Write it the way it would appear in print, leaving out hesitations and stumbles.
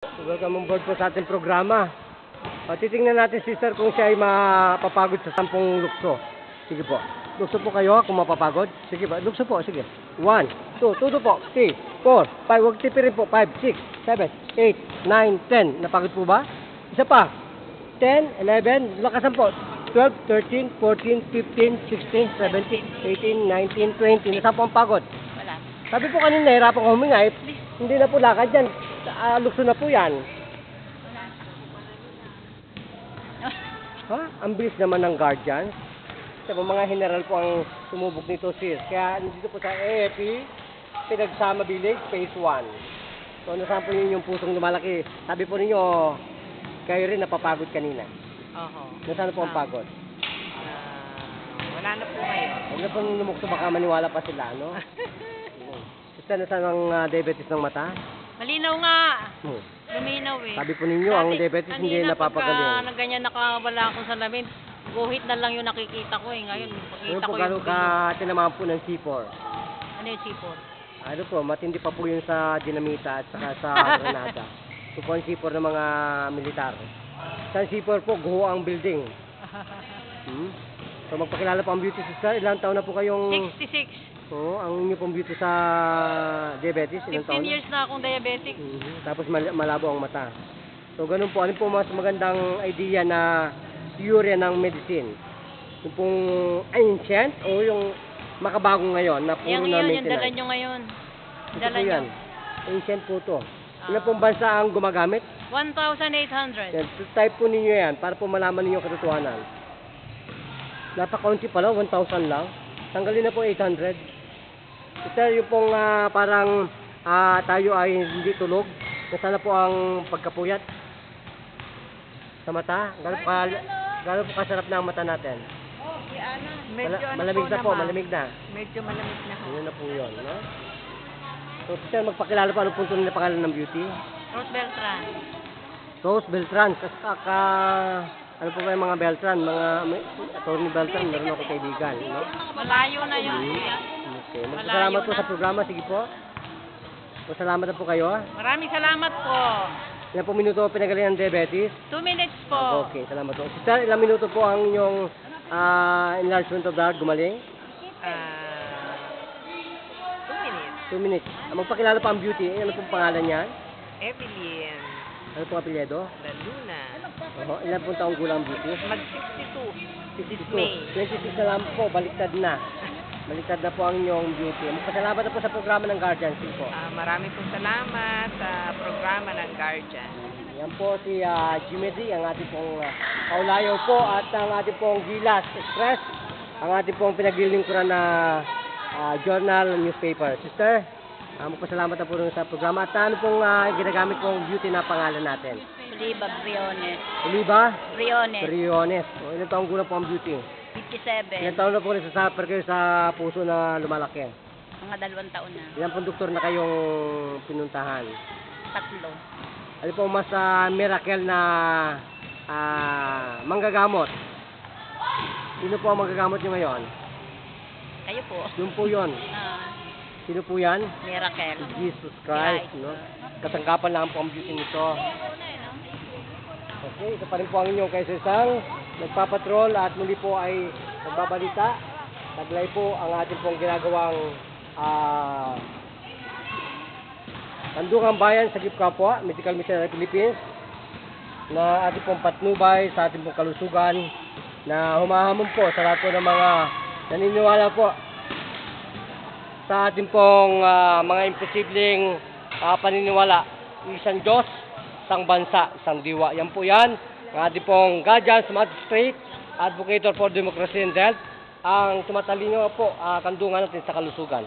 Welcome on board po sa ating programa. Titingnan natin, sister, kung siya ay mapapagod sa 10 lukso. Sige po. Lukso po kayo kung mapapagod. Sige po. Lukso po. Sige. 1, 2, tuto po. 3, 4, 5. Huwag tipirin po. 5, 6, 7, 8, 9, 10. Napagod po ba? Isa pa. 10, 11. Lakasan po. 12, 13, 14, 15, 16, 17, 18, 19, 20. Nasa po ang pagod? Wala. Sabi po kanina, nahirapan ko huminga. Hindi na po lakad yan. Lukso na po yan. Ha? Ang bilis naman ng guardians. Kasi po mga general po ang sumubok nito, sis. Kaya dito po sa AFP, Pinagsama Village, Phase 1. So, nasaan po yun yung pusong lumalaki? Sabi po ninyo, kayo rin napapagod kanina. Oho. Nasaan po ang pagod? Wala na po ngayon. Huwag na po lumukso, baka maniwala pa sila, no? Sister, nasaan ang diabetes ng mata? Malinaw nga. Hmm. Luminaw eh. Sabi po ninyo, ang diabetes hindi napapagaling. Kanina ganyan nakawala akong salamin, guhit na lang yung nakikita ko eh. Ngayon, Ano pakita po ko gano'n yung ka tinamaan po ng C4? Ano yung sipon? Ano po, matindi pa po yun sa dinamita at saka sa granada. Ito po ang C4 ng mga militar. Sa C4 po, guho ang building. So magpakilala po ang beauty sister. Ilang taon na po kayong... 66. Oo, ang inyo pong beauty sa diabetes. Ilang 15 taon years na akong diabetic. Tapos malabo ang mata. So ganun po, ano po mas magandang idea na theory ng medicine? Yung pong ancient o yung makabago ngayon na puro Yung na yun, yung dala maintenance? nyo ngayon. Ito Dala po nyo. yan. Ancient po to. Ilan pong bansa ang gumagamit? 1,800. Yan, type po ninyo yan para po malaman ninyo ang katotohanan. Napakaunti pala, 1,000 lang. Tanggalin na po 800. Sir, yung pong parang tayo ay hindi tulog. Nasaan na po ang pagkapuyat sa mata? Gano'n po kasarap na ang mata natin? Medyo Malamig na po, malamig na. Medyo malamig na. Ano na po yun, no? So, sir, magpakilala po anong punto nila pangalan ng beauty? Rose Beltran. Rose Beltran. Ano po ba yung mga Beltran? Attorney Beltran, meron ako kaibigan, no? Malayo na yun. Okay. Magpasalamat po sa programa. Sige po. Masalamat na po kayo. Maraming salamat po. Ilan po minuto pinagaling ng diabetes? 2 minutes po. Okay, salamat po. Sister, ilang minuto po ang inyong enlargement of the heart gumaling? 2 minutes. 2 minutes. Magpakilala pa ang beauty. Ano pong pangalan niyan? Evelyn Ano pong apelyido? Luna. Ilan pong taong gulang ang beauty? Mag-62. 62. May. 26 na lang po. Baliktad na. Baliktad na po ang inyong beauty. Magpasalamat na po sa programa ng Guardian. Sige po. Maraming pong salamat sa programa ng Guardian. Yan po si Jimmy D, ang ating pong kaulayaw po at ang ating pong Gilas Express, ang ating pong pinaglilingkuran na journal, newspaper. Sister, magpasalamat na po rin sa programa. At ano pong ginagamit pong beauty na pangalan natin? Oliva Briones. Oliva? Briones. Briones. Ilan taong gulang po ang beauty? 57. Ilan taon na po nagsasuffer kayo sa puso na lumalaki? Mga 2 taon na. Ilan pong doktor na kayong pinuntahan? 3. Ano po mas miracle na manggagamot? Sino po ang manggagamot nyo ngayon? Kayo po. Yun po yun. Sino po yan? Miracle. Jesus Christ, no? Kasangkapan lang po ang beauty nito. Okay, ito pa rin po ang inyong kaisang nagpapatrol at muli po ay nagbabalita. Taglay po ang ating pong ginagawang Tandungang Bayan sa Kapwa, Medical Missionary Philippines, na ating pong patnubay sa ating pong kalusugan, na humahamon po sa lahat po ng mga naniniwala po sa ating pong mga imposibleng paniniwala. Isang Diyos, isang bansa, isang diwa. Yan po yan. Ang ating pong Guardians Magistrate, Advocator for Democracy and Health, ang tumatalino po kandungan natin sa kalusugan.